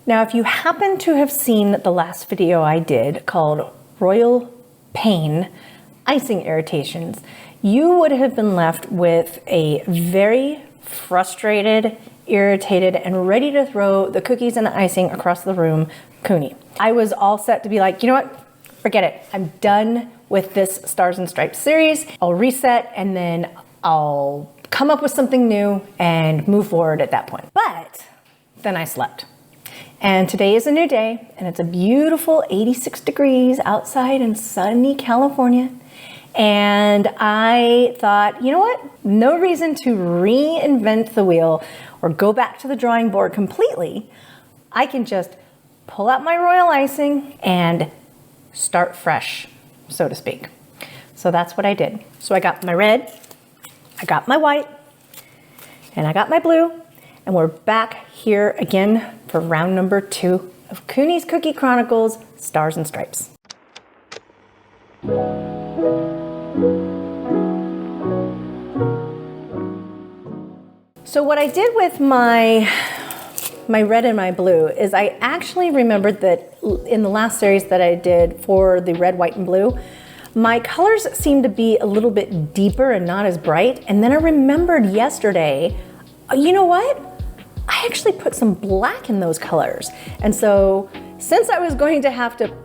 Now, if you happen to have seen the last video I did called Royal Pain, Icing Irritations, you would have been left with a very frustrated, irritated, and ready to throw the cookies and the icing across the room, Kuny. I was all set to be like, you know what? Forget it. I'm done with this Stars and Stripes series. I'll reset and then I'll come up with something new and move forward at that point. But then I slept. And today is a new day, and it's a beautiful 86 degrees outside in sunny California. And I thought, you know what? No reason to reinvent the wheel or go back to the drawing board completely. I can just pull out my royal icing and start fresh, so to speak. So that's what I did. So I got my red, I got my white, and I got my blue, and we're back here again for round number 2 of Kuny's Cookie Chronicles, Stars and Stripes. So what I did with my red and my blue is I actually remembered that in the last series that I did for the red, white, and blue, my colors seemed to be a little bit deeper and not as bright. And then I remembered yesterday, you know what? I actually put some black in those colors. And so since I was going to have to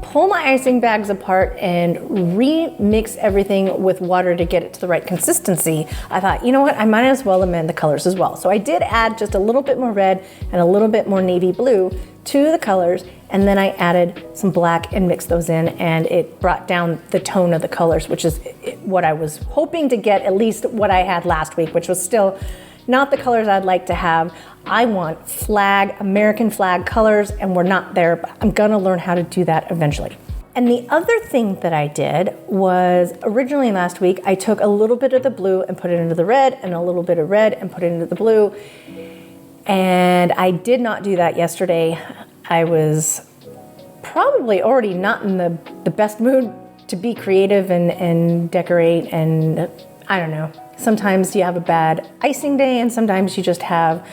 pull my icing bags apart and remix everything with water to get it to the right consistency, I thought, you know what, I might as well amend the colors as well. So I did add just a little bit more red and a little bit more navy blue to the colors, and then I added some black and mixed those in, and it brought down the tone of the colors, which is what I was hoping to get, at least what I had last week, which was still not the colors I'd like to have. I want flag, American flag colors, and we're not there, but I'm gonna learn how to do that eventually. And the other thing that I did was, originally last week, I took a little bit of the blue and put it into the red, and a little bit of red and put it into the blue. And I did not do that yesterday. I was probably already not in the best mood to be creative and decorate, and I don't know. Sometimes you have a bad icing day, and sometimes you just have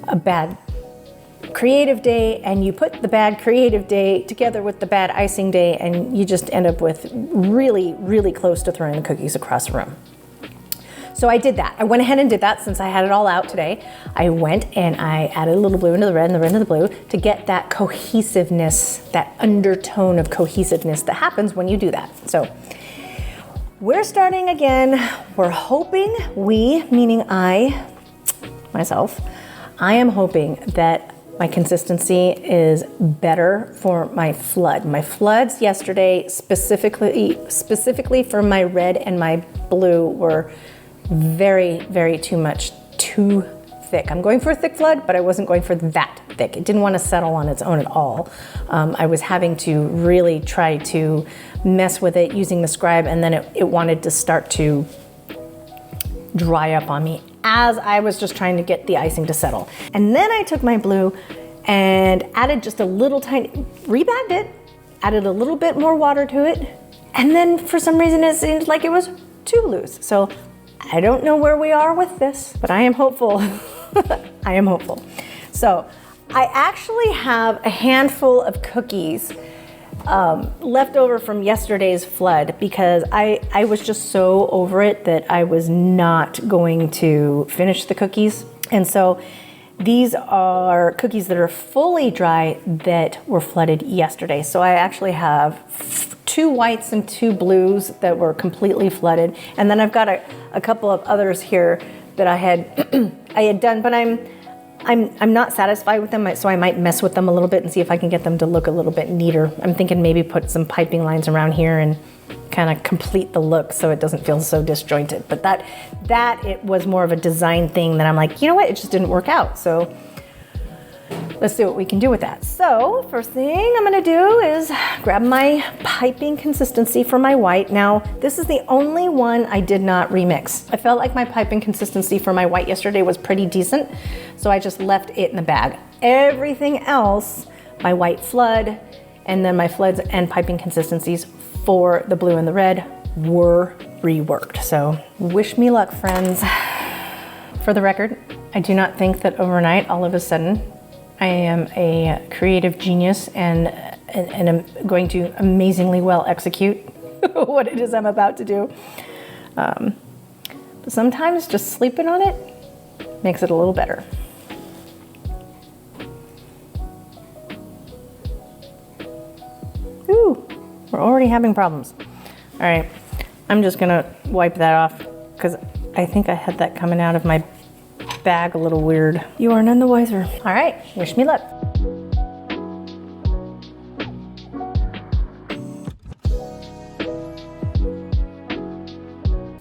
a bad creative day, and you put the bad creative day together with the bad icing day, and you just end up with really, really close to throwing the cookies across the room. So I did that. I went ahead and did that since I had it all out today. I went and I added a little blue into the red and the red into the blue to get that cohesiveness, that undertone of cohesiveness that happens when you do that. So we're starting again. We're hoping, meaning myself, I am hoping that my consistency is better for my flood. My floods yesterday, specifically for my red and my blue, were very, very too thick. I'm going for a thick flood, but I wasn't going for that thick. It didn't want to settle on its own at all. I was having to really try to mess with it using the scribe, and then it wanted to start to dry up on me as I was just trying to get the icing to settle. And then I took my blue and added just a little tiny, rebagged it, added a little bit more water to it, and then for some reason it seemed like it was too loose. So I don't know where we are with this, but I am hopeful. I am hopeful. So I actually have a handful of cookies left over from yesterday's flood because I was just so over it that I was not going to finish the cookies. And so these are cookies that are fully dry that were flooded yesterday. So I actually have 2 whites and 2 blues that were completely flooded. And then I've got a couple of others here that I had done, but I'm not satisfied with them, so I might mess with them a little bit and see if I can get them to look a little bit neater. I'm thinking maybe put some piping lines around here and kind of complete the look so it doesn't feel so disjointed. But that it was more of a design thing that I'm like, you know what, it just didn't work out. So let's see what we can do with that. So first thing I'm gonna do is grab my piping consistency for my white. Now, this is the only one I did not remix. I felt like my piping consistency for my white yesterday was pretty decent, so I just left it in the bag. Everything else, my white flood, and then my floods and piping consistencies for the blue and the red were reworked. So wish me luck, friends. For the record, I do not think that overnight, all of a sudden, I am a creative genius and I'm going to amazingly well execute what it is I'm about to do. But sometimes just sleeping on it makes it a little better. Ooh, we're already having problems. All right, I'm just gonna wipe that off because I think I had that coming out of my bag a little weird. You are none the wiser. All right, wish me luck.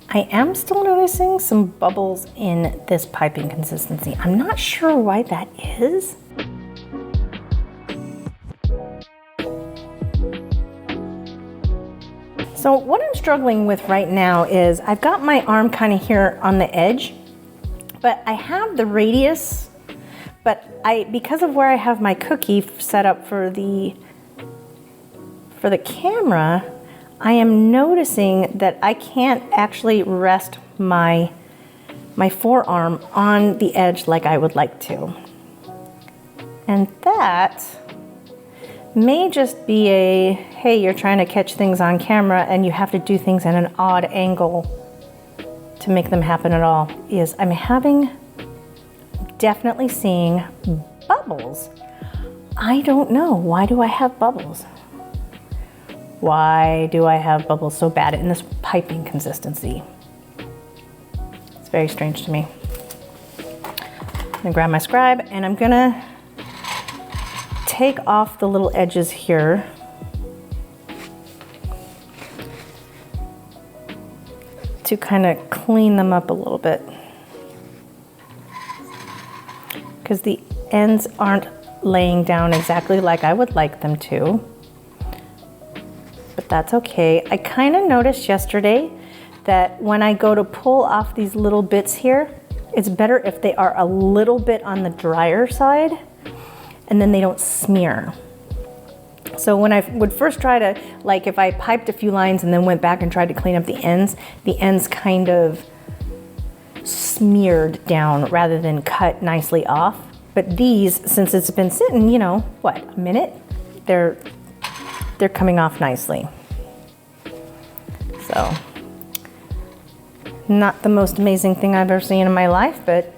I am still noticing some bubbles in this piping consistency. I'm not sure why that is. So what I'm struggling with right now is I've got my arm kind of here on the edge, but I have the radius, but because of where I have my cookie set up for the camera, I am noticing that I can't actually rest my forearm on the edge like I would like to. And that may just be a, hey, you're trying to catch things on camera and you have to do things in an odd angle to make them happen at all, is I'm definitely seeing bubbles. I don't know, why do I have bubbles? Why do I have bubbles so bad in this piping consistency? It's very strange to me. I'm gonna grab my scribe and I'm gonna take off the little edges here. To kind of clean them up a little bit. Because the ends aren't laying down exactly like I would like them to. But that's okay. I kind of noticed yesterday that when I go to pull off these little bits here, it's better if they are a little bit on the drier side and then they don't smear. So when I would first try to, like if I piped a few lines and then went back and tried to clean up the ends kind of smeared down rather than cut nicely off. But these, since it's been sitting, you know, what, a minute? They're coming off nicely. So, not the most amazing thing I've ever seen in my life, but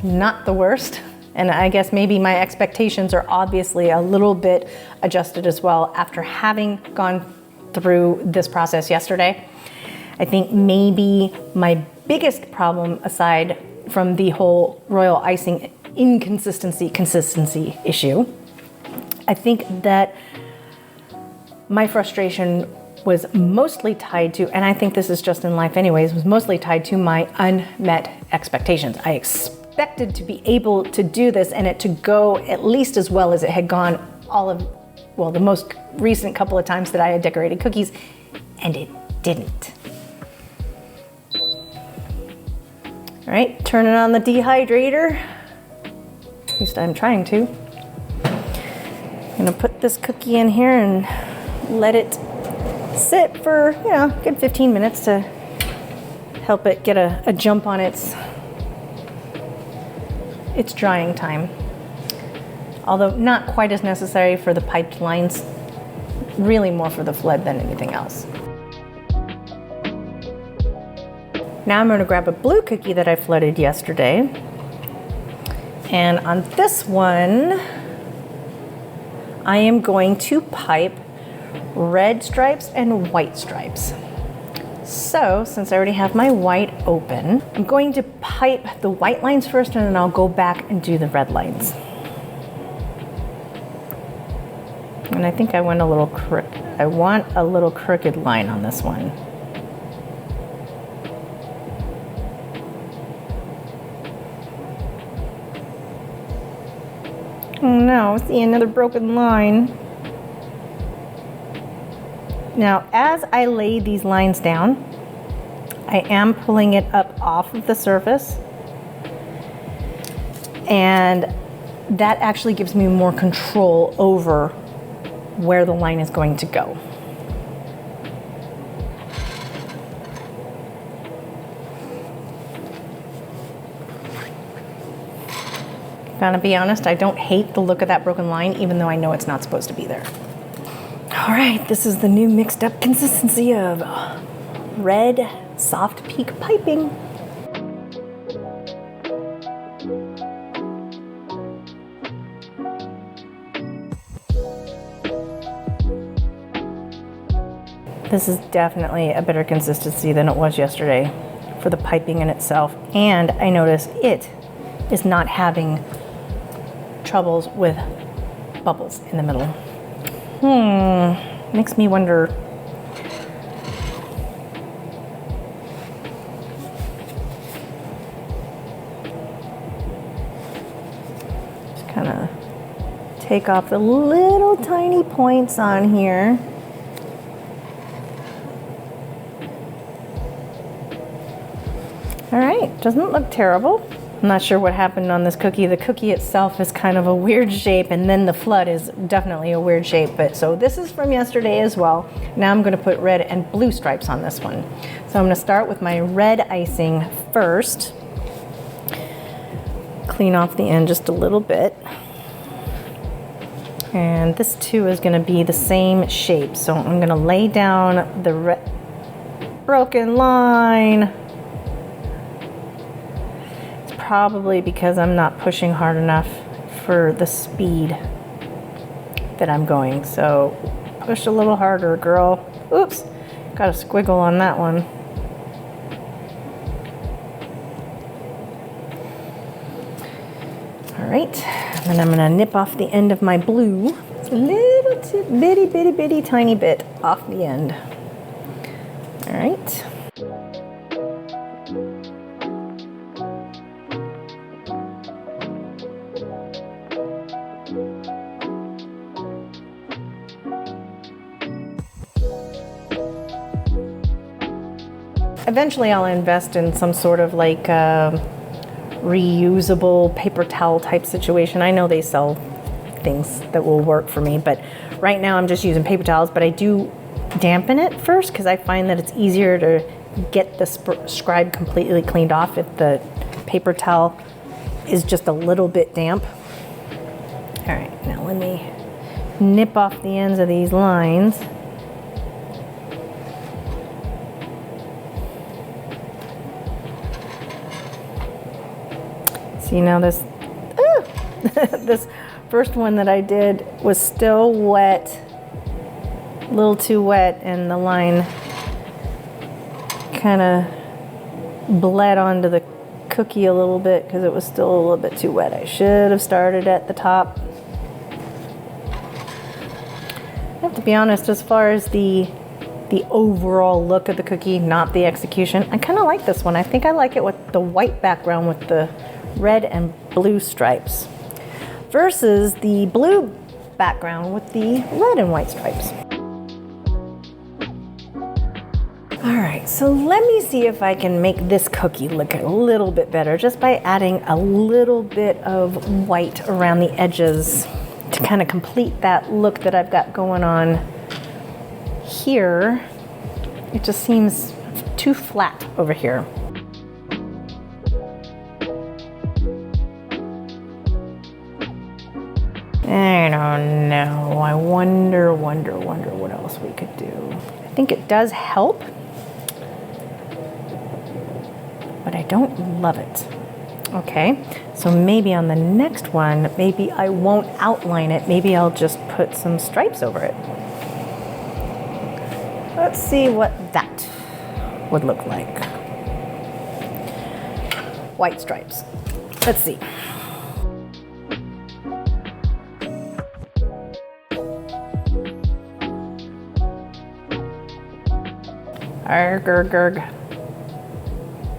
not the worst. And I guess maybe my expectations are obviously a little bit adjusted as well after having gone through this process yesterday. I think maybe my biggest problem, aside from the whole royal icing consistency issue, I think that my frustration was mostly tied to, and I think this is just in life anyways, was mostly tied to my unmet expectations. I expected to be able to do this and it to go at least as well as it had gone the most recent couple of times that I had decorated cookies, and it didn't. All right, turning on the dehydrator. At least I'm trying to. I'm gonna put this cookie in here and let it sit for, a good 15 minutes to help it get a jump on its drying time. Although not quite as necessary for the piped lines, really more for the flood than anything else. Now I'm going to grab a blue cookie that I flooded yesterday. And on this one, I am going to pipe red stripes and white stripes. So, since I already have my white open, I'm going to pipe the white lines first and then I'll go back and do the red lines. And I think I went a little crooked. I want a little crooked line on this one. Oh no, see another broken line. Now, as I lay these lines down, I am pulling it up off of the surface, and that actually gives me more control over where the line is going to go. Gotta be honest, I don't hate the look of that broken line, even though I know it's not supposed to be there. All right, this is the new mixed up consistency of red soft peak piping. This is definitely a better consistency than it was yesterday for the piping in itself. And I notice it is not having troubles with bubbles in the middle. Makes me wonder. Just kind of take off the little tiny points on here. All right, doesn't look terrible. I'm not sure what happened on this cookie. The cookie itself is kind of a weird shape, and then the flood is definitely a weird shape. But so this is from yesterday as well. Now I'm gonna put red and blue stripes on this one. So I'm gonna start with my red icing first. Clean off the end just a little bit. And this too is gonna be the same shape. So I'm gonna lay down the broken line. Probably because I'm not pushing hard enough for the speed that I'm going. So push a little harder, girl. Oops, got a squiggle on that one. All right, and then I'm gonna nip off the end of my blue. It's a little bitty tiny bit off the end. All right. Eventually I'll invest in some sort of like reusable paper towel type situation. I know they sell things that will work for me, but right now I'm just using paper towels, but I do dampen it first because I find that it's easier to get the scribe completely cleaned off if the paper towel is just a little bit damp. All right, now let me nip off the ends of these lines. See, now this, this first one that I did was still wet, a little too wet, and the line kind of bled onto the cookie a little bit because it was still a little bit too wet. I should have started at the top. I have to be honest, as far as the overall look of the cookie, not the execution, I kind of like this one. I think I like it with the white background with the red and blue stripes versus the blue background with the red and white stripes. All right, so let me see if I can make this cookie look a little bit better just by adding a little bit of white around the edges to kind of complete that look that I've got going on here. It just seems too flat over here. I don't know. I wonder what else we could do. I think it does help, but I don't love it. Okay, so maybe on the next one, maybe I won't outline it. Maybe I'll just put some stripes over it. Let's see what that would look like. White stripes. Let's see. Arg, arg, arg.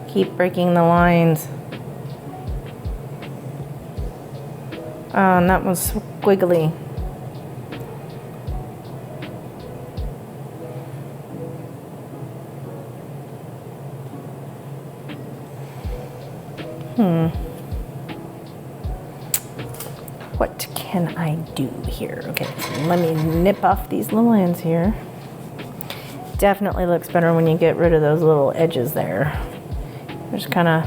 Keep breaking the lines. Oh, and that was squiggly. What can I do here? Okay, so let me nip off these little ends here. Definitely looks better when you get rid of those little edges there. Just kind of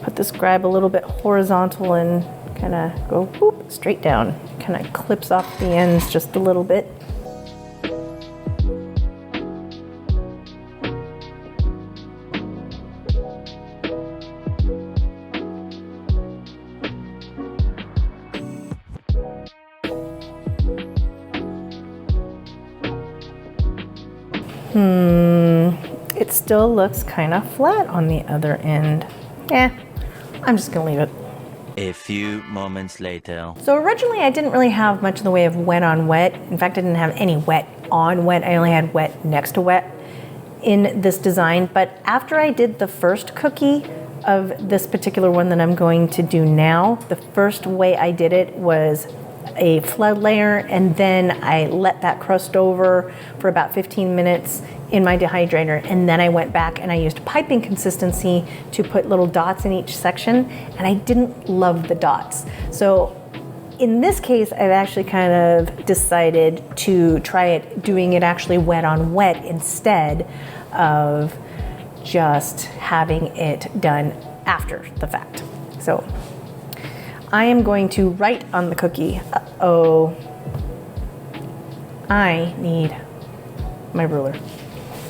put the scribe a little bit horizontal and kind of go whoop, straight down. Kind of clips off the ends just a little bit. It still looks kind of flat on the other end. I'm just gonna leave it. A few moments later. So originally I didn't really have much in the way of wet on wet. In fact, I didn't have any wet on wet. I only had wet next to wet in this design. But after I did the first cookie of this particular one that I'm going to do now, the first way I did it was a flood layer, and then I let that crust over for about 15 minutes in my dehydrator, and then I went back and I used piping consistency to put little dots in each section, and I didn't love the dots. So in this case, I've actually kind of decided to try it, doing it actually wet on wet instead of just having it done after the fact. So I am going to write on the cookie. Uh-oh, I need my ruler.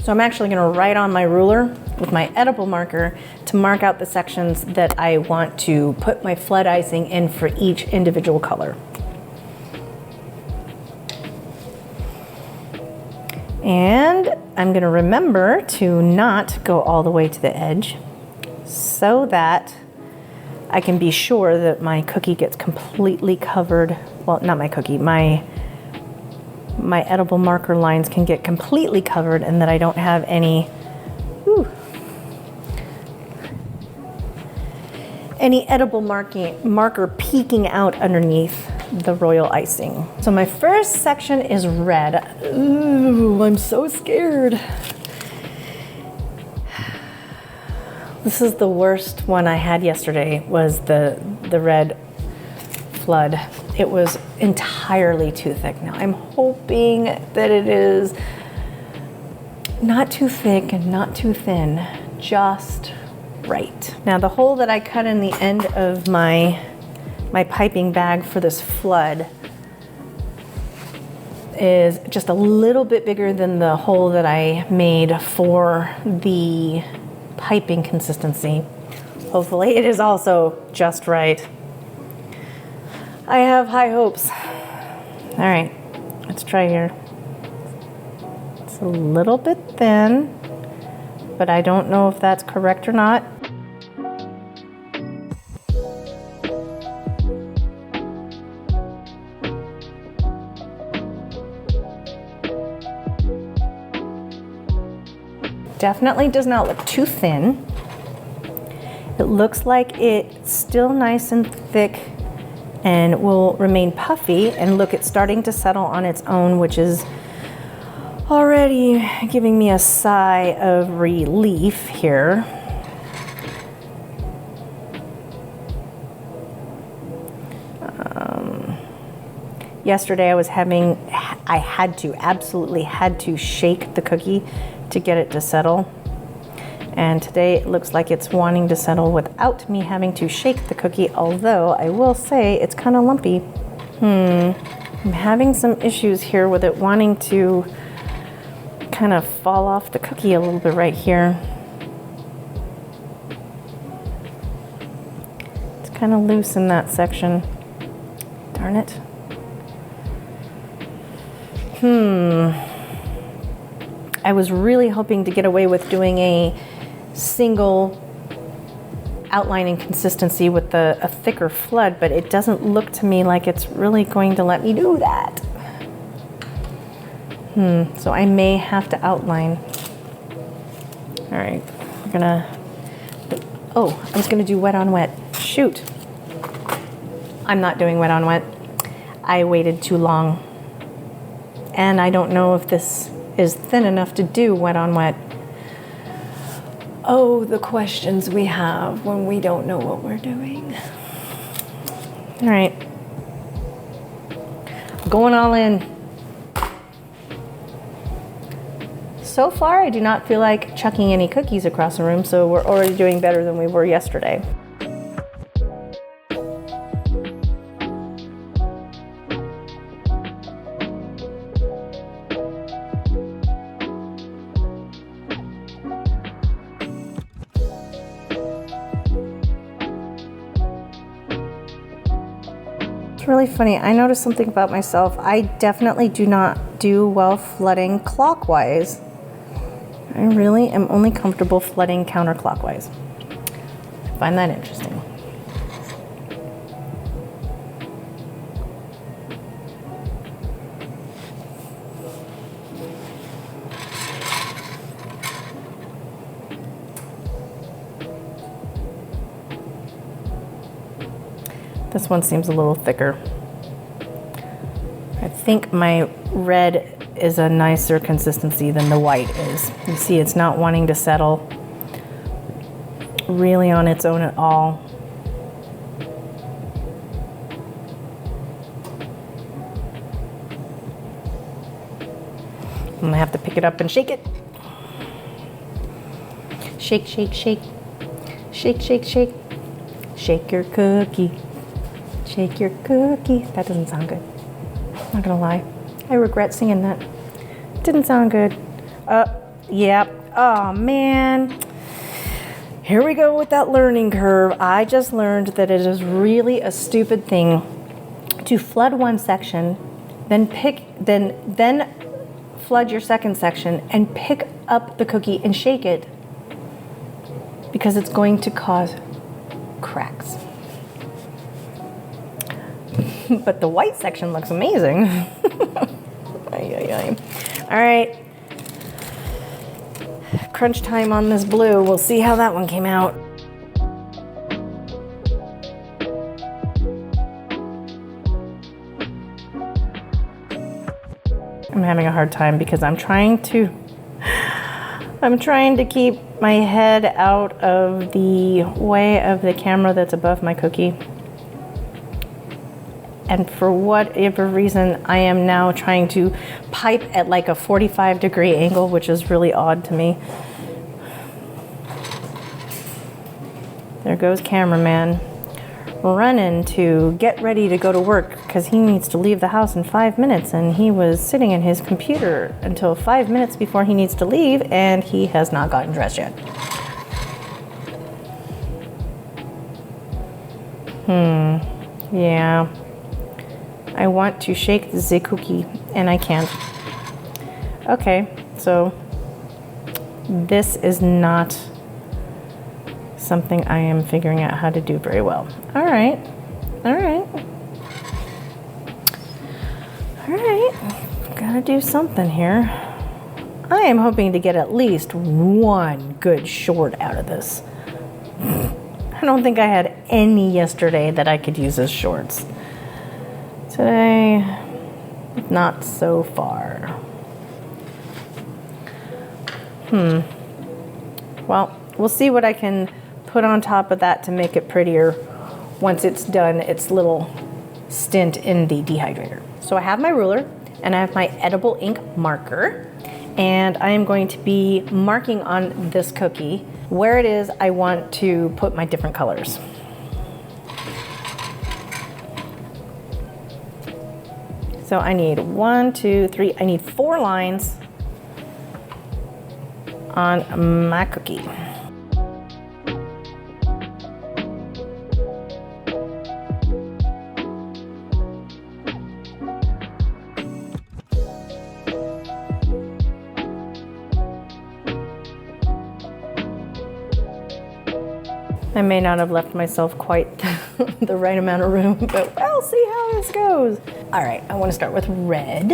So I'm actually gonna write on my ruler with my edible marker to mark out the sections that I want to put my flood icing in for each individual color. And I'm gonna remember to not go all the way to the edge so that I can be sure that my cookie gets completely covered. Well, not my cookie, my edible marker lines can get completely covered, and that I don't have any edible marker peeking out underneath the royal icing. So my first section is red. Ooh, I'm so scared. This is the worst one I had yesterday, was the red flood. It was entirely too thick. Now I'm hoping that it is not too thick and not too thin, just right. Now the hole that I cut in the end of my piping bag for this flood is just a little bit bigger than the hole that I made for the piping consistency. Hopefully it is also just right. I have high hopes. All right, let's try here. It's a little bit thin, but I don't know if that's correct or not. Definitely does not look too thin. It looks like it's still nice and thick and will remain puffy, and look, it's starting to settle on its own, which is already giving me a sigh of relief here. Yesterday I absolutely had to shake the cookie to get it to settle. And today it looks like it's wanting to settle without me having to shake the cookie, although I will say it's kind of lumpy. I'm having some issues here with it wanting to kind of fall off the cookie a little bit right here. It's kind of loose in that section. Darn it. I was really hoping to get away with doing a single outline and consistency with a thicker flood, but it doesn't look to me like it's really going to let me do that. So I may have to outline. All right, we're gonna, oh, I was gonna do wet on wet. Shoot. I'm not doing wet on wet. I waited too long. And I don't know if this is thin enough to do wet on wet. Oh, the questions we have when we don't know what we're doing. All right. Going all in. So far, I do not feel like chucking any cookies across the room, so we're already doing better than we were yesterday. It's really funny. I noticed something about myself. I definitely do not do well flooding clockwise. I really am only comfortable flooding counterclockwise. I find that interesting. This one seems a little thicker. I think my red is a nicer consistency than the white is. You see, it's not wanting to settle really on its own at all. I'm gonna have to pick it up and shake it. Shake, shake, shake. Shake, shake, shake. Shake your cookie. Shake your cookie. That doesn't sound good. I'm not gonna lie. I regret singing that. Didn't sound good. Yep. Oh man. Here we go with that learning curve. I just learned that it is really a stupid thing to flood one section, then flood your second section and pick up the cookie and shake it, because it's going to cause cracks. But the white section looks amazing. All right. Crunch time on this blue. We'll see how that one came out. I'm having a hard time because I'm trying to keep my head out of the way of the camera that's above my cookie. And for whatever reason, I am now trying to pipe at like a 45-degree angle, which is really odd to me. There goes cameraman running to get ready to go to work because he needs to leave the house in 5 minutes, and he was sitting in his computer until 5 minutes before he needs to leave, and he has not gotten dressed yet. Yeah. I want to shake the cookie and I can't. Okay, so this is not something I am figuring out how to do very well. All right. Gotta do something here. I am hoping to get at least one good short out of this. I don't think I had any yesterday that I could use as shorts. Today, not so far. Well, we'll see what I can put on top of that to make it prettier once it's done its little stint in the dehydrator. So I have my ruler and I have my edible ink marker, and I am going to be marking on this cookie where it is I want to put my different colors. So I need 1, 2, 3, I need 4 lines on my cookie. I may not have left myself quite the right amount of room, but we'll see how this goes. All right, I want to start with red.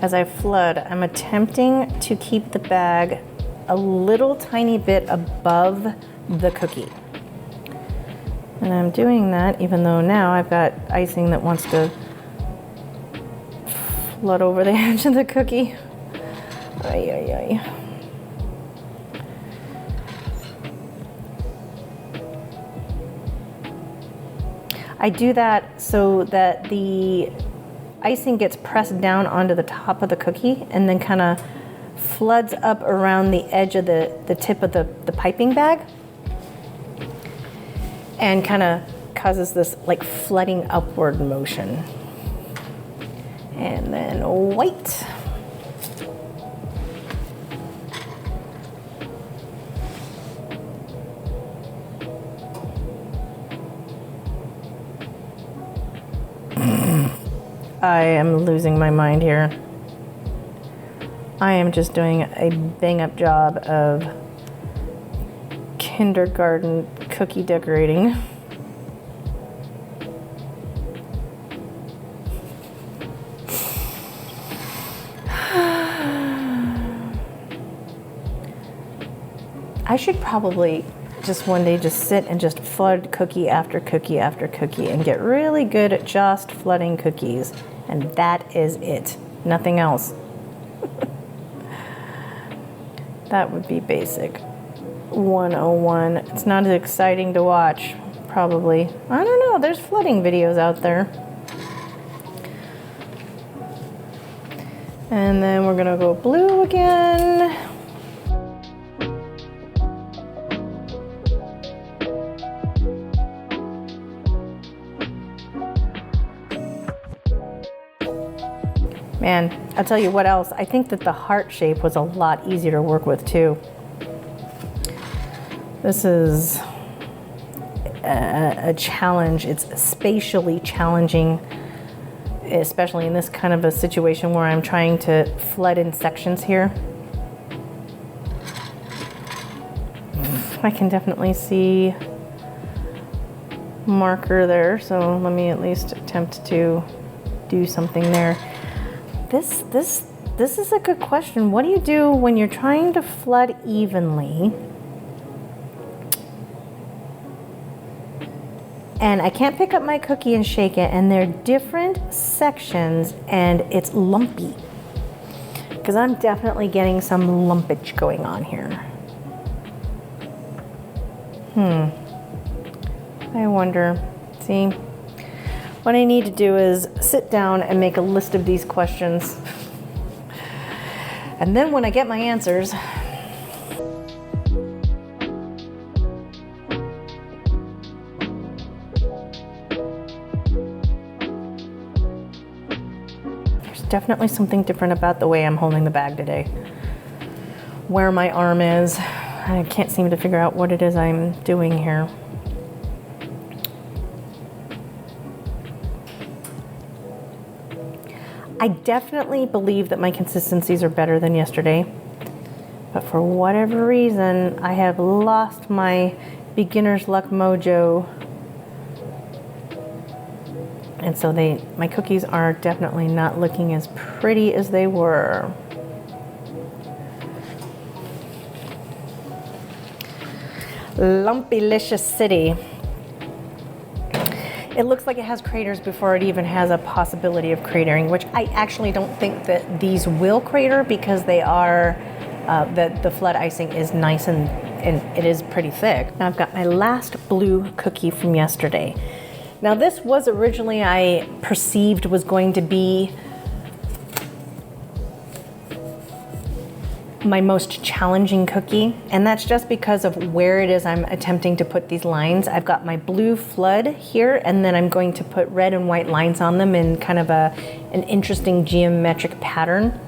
as I flood, I'm attempting to keep the bag a little tiny bit above the cookie. And I'm doing that even though now I've got icing that wants to flood over the edge of the cookie. Ay, ay, ay. I do that so that the icing gets pressed down onto the top of the cookie and then kind of floods up around the edge of the tip of the piping bag and kind of causes this like flooding upward motion. And then white. I am losing my mind here. I am just doing a bang-up job of kindergarten cookie decorating. I should probably just one day just sit and just flood cookie after cookie after cookie and get really good at just flooding cookies. And that is it. Nothing else. That would be basic 101. It's not as exciting to watch, probably. I don't know, there's flooding videos out there. And then we're gonna go blue again. Man, I'll tell you what else. I think that the heart shape was a lot easier to work with too. This is a challenge. It's spatially challenging, especially in this kind of a situation where I'm trying to flood in sections here. I can definitely see marker there, so let me at least attempt to do something there. This is a good question. What do you do when you're trying to flood evenly and I can't pick up my cookie and shake it and they're different sections and it's lumpy? Because I'm definitely getting some lumpage going on here. I wonder. See? What I need to do is sit down and make a list of these questions. And then when I get my answers, there's definitely something different about the way I'm holding the bag today. Where my arm is, I can't seem to figure out what it is I'm doing here. I definitely believe that my consistencies are better than yesterday, but for whatever reason, I have lost my beginner's luck mojo. And so my cookies are definitely not looking as pretty as they were. Lumpylicious City. It looks like it has craters before it even has a possibility of cratering, which I actually don't think that these will crater because they are, the flood icing is nice and it is pretty thick. Now I've got my last blue cookie from yesterday. Now this was originally I perceived was going to be my most challenging cookie, and that's just because of where it is I'm attempting to put these lines. I've got my blue flood here, and then I'm going to put red and white lines on them in kind of an interesting geometric pattern.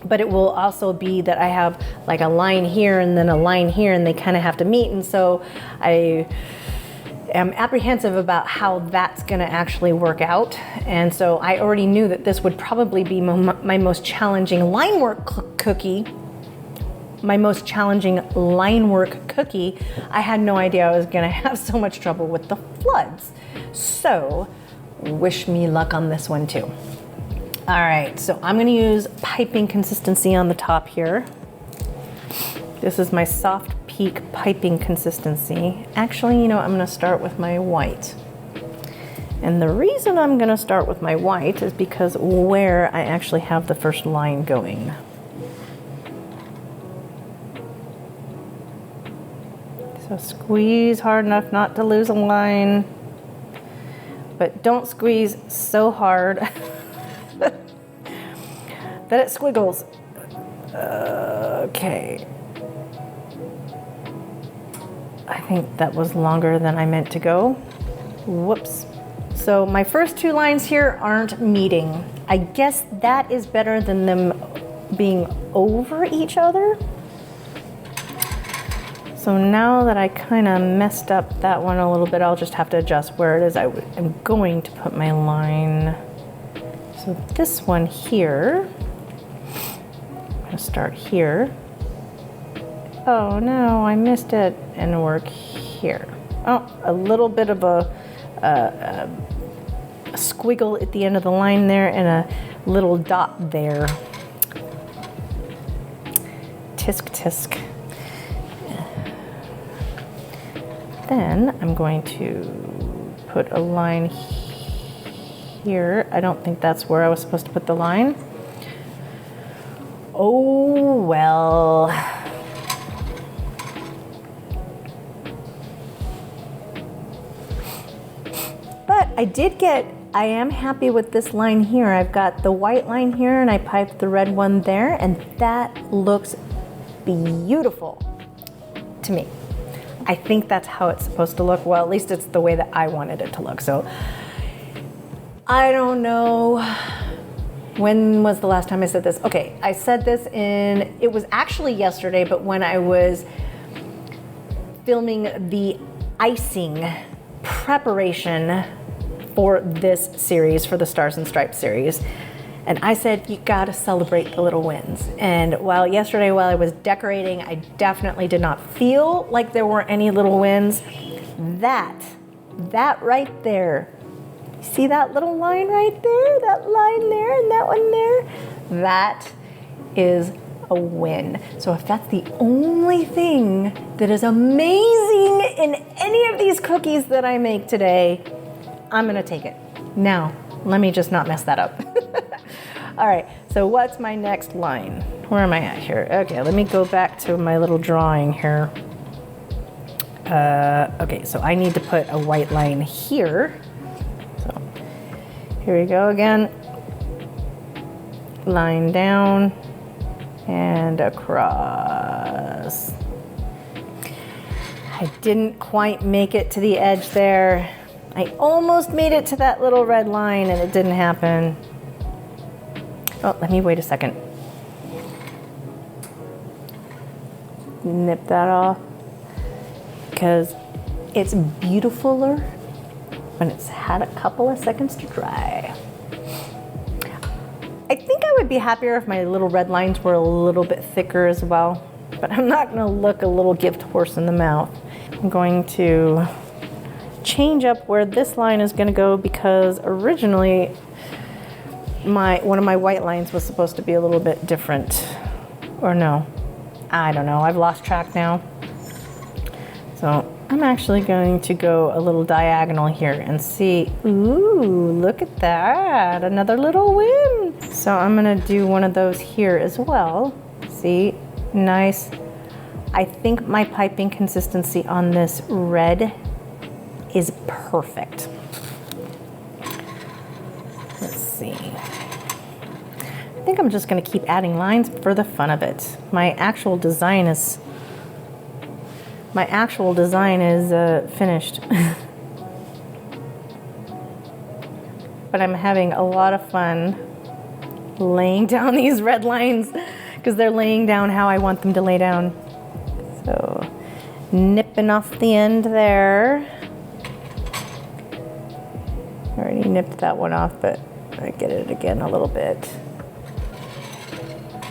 But it will also be that I have like a line here and then a line here, and they kind of have to meet, and so I am apprehensive about how that's going to actually work out. And so I already knew that this would probably be my most challenging line work cookie. My most challenging line work cookie. I had no idea I was going to have so much trouble with the floods. So wish me luck on this one too. All right, so I'm gonna use piping consistency on the top here. This is my soft peak piping consistency. Actually, you know, I'm gonna start with my white. And the reason I'm gonna start with my white is because where I actually have the first line going. So squeeze hard enough not to lose a line, but don't squeeze so hard that it squiggles. Okay. I think that was longer than I meant to go. Whoops. So my first two lines here aren't meeting. I guess that is better than them being over each other. So now that I kind of messed up that one a little bit, I'll just have to adjust where it is I'm going to put my line. So this one here, I'm gonna start here. Oh no, I missed it, and work here. Oh, a little bit of a squiggle at the end of the line there and a little dot there. Tisk tisk. Then I'm going to put a line here. I don't think that's where I was supposed to put the line. Oh, well. But I am happy with this line here. I've got the white line here and I piped the red one there, and that looks beautiful to me. I think that's how it's supposed to look. Well, at least it's the way that I wanted it to look. So I don't know. When was the last time I said this? Okay, I said this it was actually yesterday, but when I was filming the icing preparation for this series, for the Stars and Stripes series. And I said, you gotta celebrate the little wins. And yesterday while I was decorating, I definitely did not feel like there were any little wins. That right there, see that little line right there? That line there and that one there? That is a win. So if that's the only thing that is amazing in any of these cookies that I make today, I'm gonna take it. Now, let me just not mess that up. All right, so what's my next line? Where am I at here? Okay, let me go back to my little drawing here. Okay, so I need to put a white line here. So here we go again. Line down and across. I didn't quite make it to the edge there. I almost made it to that little red line and it didn't happen. Oh, let me wait a second. Nip that off, because it's beautifuler when it's had a couple of seconds to dry. I think I would be happier if my little red lines were a little bit thicker as well, but I'm not gonna look a little gift horse in the mouth. I'm going to change up where this line is gonna go, because originally one of my white lines was supposed to be a little bit different. Or no, I don't know, I've lost track now. So I'm actually going to go a little diagonal here and see, ooh, look at that, another little win. So I'm gonna do one of those here as well. See, nice. I think my piping consistency on this red is perfect. Let's see. I think I'm just gonna keep adding lines for the fun of it. My actual design is finished. But I'm having a lot of fun laying down these red lines because they're laying down how I want them to lay down. So nipping off the end there. I already nipped that one off, but I get it again a little bit.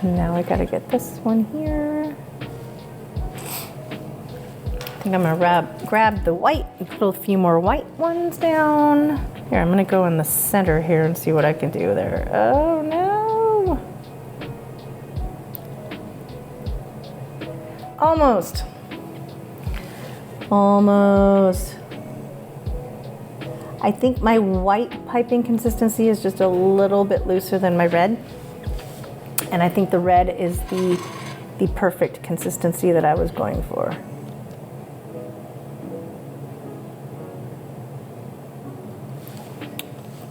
Now I gotta get this one here. I think I'm gonna grab the white and put a few more white ones down. Here, I'm gonna go in the center here and see what I can do there. Oh no! Almost. Almost. I think my white piping consistency is just a little bit looser than my red. And I think the red is the perfect consistency that I was going for.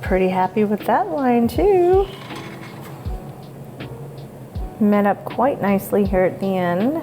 Pretty happy with that line too. Met up quite nicely here at the end.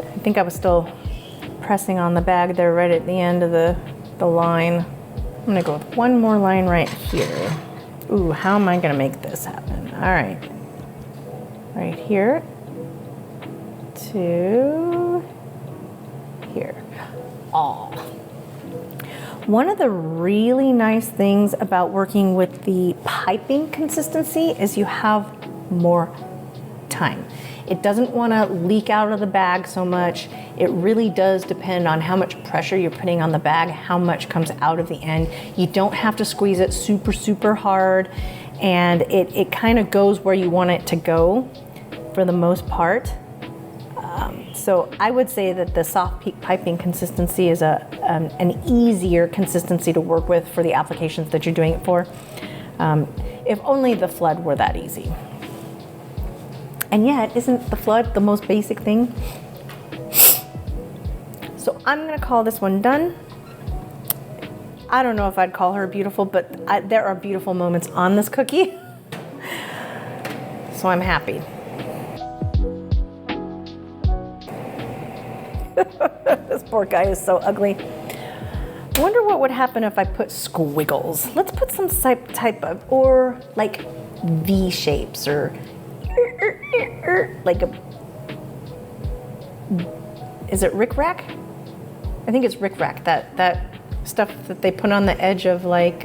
I think I was still pressing on the bag there right at the end of the line. I'm gonna go with one more line right here. Ooh, how am I gonna make this happen? All right, right here to here. Aw. One of the really nice things about working with the piping consistency is you have more time. It doesn't want to leak out of the bag so much. It really does depend on how much pressure you're putting on the bag, how much comes out of the end. You don't have to squeeze it super, super hard, and it kind of goes where you want it to go for the most part. So I would say that the soft piping consistency is an easier consistency to work with for the applications that you're doing it for. If only the flood were that easy. And yet, isn't the flood the most basic thing? So I'm gonna call this one done. I don't know if I'd call her beautiful, but there are beautiful moments on this cookie. So I'm happy. This poor guy is so ugly. I wonder what would happen if I put squiggles. Let's put some type of, or like V shapes, or like a, is it rickrack? I think it's rickrack, that stuff that they put on the edge of like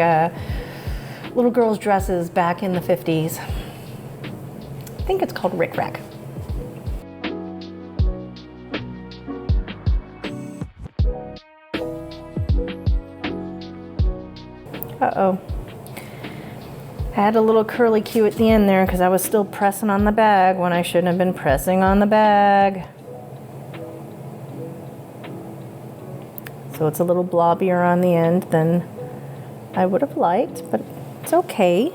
little girls' dresses back in the 50s. I think it's called rickrack. Uh-oh. I had a little curly cue at the end there because I was still pressing on the bag when I shouldn't have been pressing on the bag. So it's a little blobbier on the end than I would have liked, but it's okay.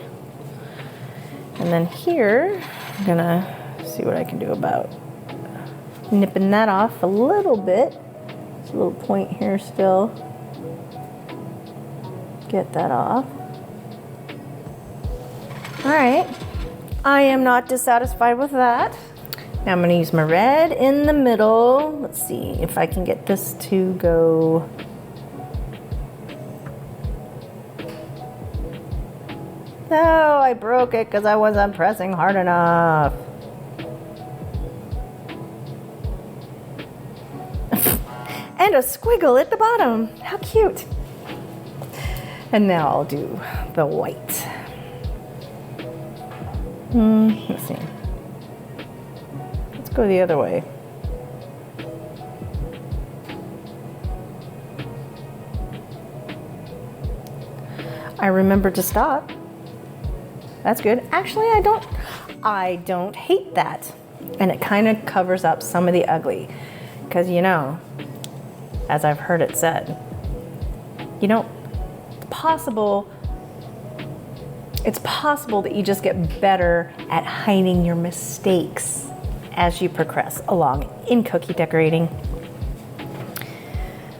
And then here, I'm gonna see what I can do about nipping that off a little bit. There's a little point here still. Get that off. All right, I am not dissatisfied with that. Now I'm gonna use my red in the middle. Let's see if I can get this to go. No, I broke it because I wasn't pressing hard enough. And a squiggle at the bottom. How cute. And now I'll do the white. Let's see. Let's go the other way. I remember to stop. That's good. Actually, I don't hate that. And it kind of covers up some of the ugly. Because, you know, as I've heard it said, you know, it's possible that you just get better at hiding your mistakes as you progress along in cookie decorating.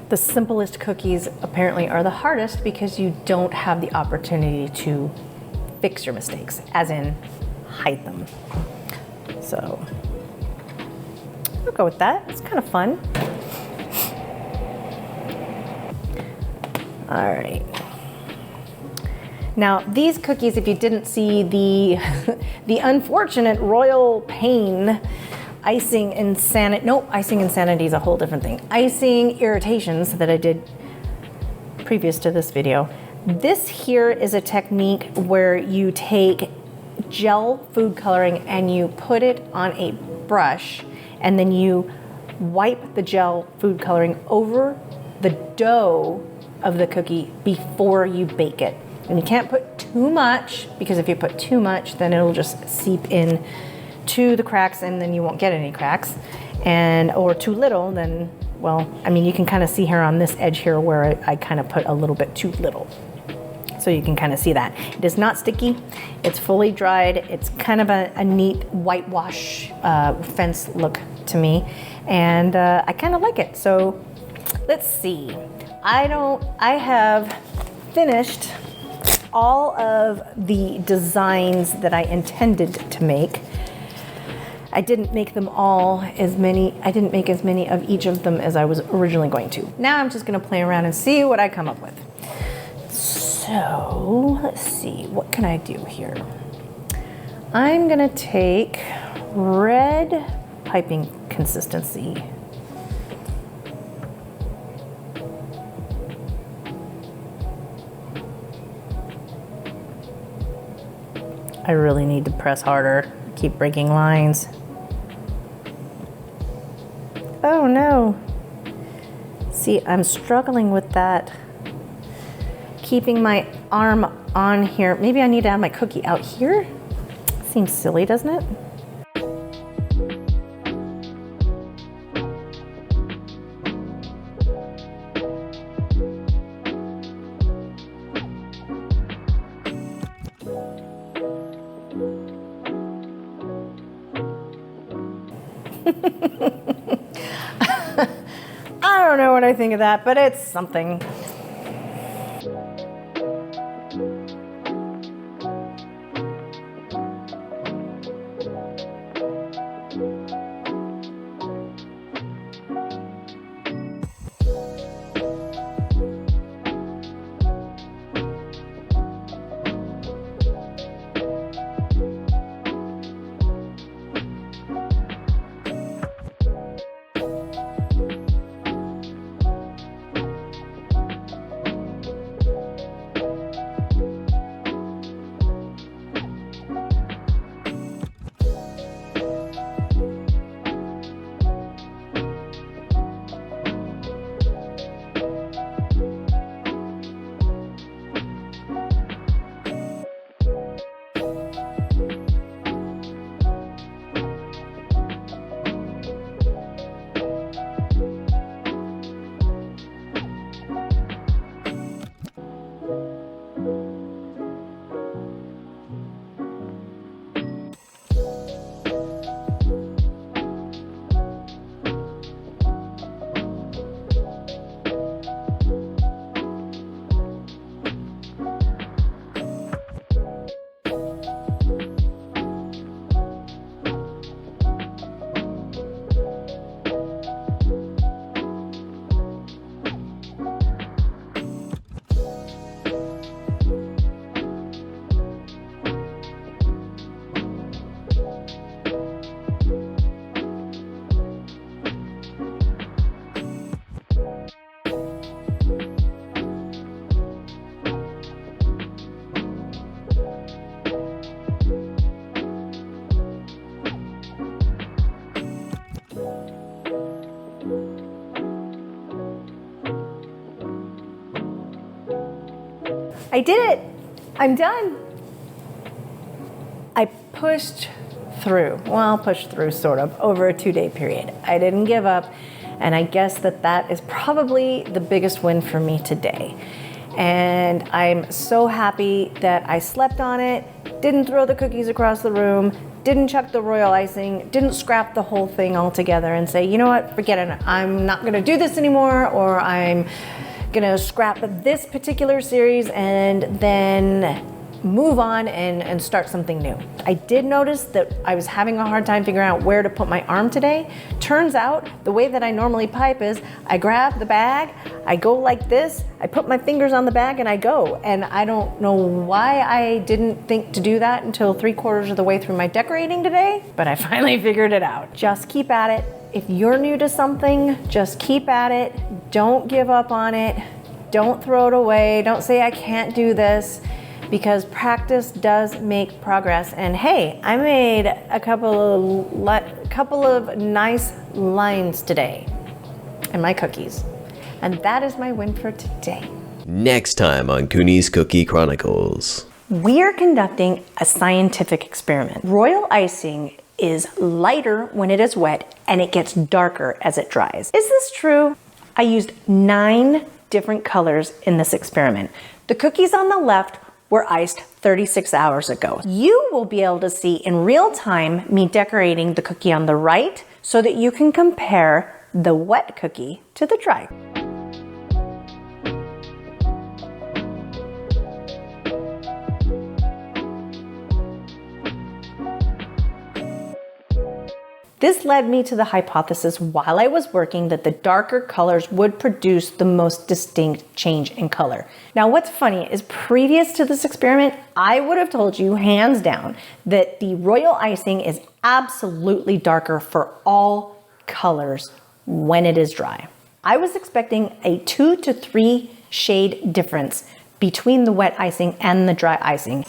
The simplest cookies apparently are the hardest because you don't have the opportunity to fix your mistakes, as in hide them. So I'll go with that. It's kind of fun. All right. Now, these cookies, if you didn't see the unfortunate royal pain, icing insanity, nope, icing insanity is a whole different thing. Icing irritations that I did previous to this video. This here is a technique where you take gel food coloring and you put it on a brush, and then you wipe the gel food coloring over the dough of the cookie before you bake it. And you can't put too much, because if you put too much, then it'll just seep in to the cracks and then you won't get any cracks. Or too little, then, well, I mean, you can kind of see here on this edge here where I kind of put a little bit too little. So you can kind of see that. It is not sticky, it's fully dried. It's kind of a neat whitewash fence look to me. And I kind of like it. So let's see. I have finished all of the designs that I intended to make. I didn't make them all I didn't make as many of each of them as I was originally going to. Now I'm just gonna play around and see what I come up with. So let's see, what can I do here? I'm gonna take red piping consistency. I really need to press harder, keep breaking lines. Oh no. See, I'm struggling with that. Keeping my arm on here. Maybe I need to have my cookie out here? Seems silly, doesn't it? I don't know what I think of that, but it's something. I did it. I'm done. I pushed through. Well, pushed through sort of over a 2-day period. I didn't give up, and I guess that is probably the biggest win for me today. And I'm so happy that I slept on it, didn't throw the cookies across the room, didn't chuck the royal icing, didn't scrap the whole thing altogether and say, you know what, forget it. I'm not gonna do this anymore, or I'm gonna scrap this particular series and then move on and start something new. I did notice that I was having a hard time figuring out where to put my arm today. Turns out the way that I normally pipe is I grab the bag, I go like this, I put my fingers on the bag and I go. And I don't know why I didn't think to do that until 3/4 of the way through my decorating today, but I finally figured it out. Just keep at it. If you're new to something, just keep at it. Don't give up on it. Don't throw it away. Don't say I can't do this, because practice does make progress. And hey, I made a couple of nice lines today in my cookies. And that is my win for today. Next time on Kuny's Cookie Chronicles. We are conducting a scientific experiment. Royal icing is lighter when it is wet and it gets darker as it dries. Is this true? I used 9 different colors in this experiment. The cookies on the left were iced 36 hours ago. You will be able to see in real time me decorating the cookie on the right so that you can compare the wet cookie to the dry. This led me to the hypothesis while I was working that the darker colors would produce the most distinct change in color. Now what's funny is previous to this experiment, I would have told you hands down that the royal icing is absolutely darker for all colors when it is dry. I was expecting a 2 to 3 shade difference between the wet icing and the dry icing.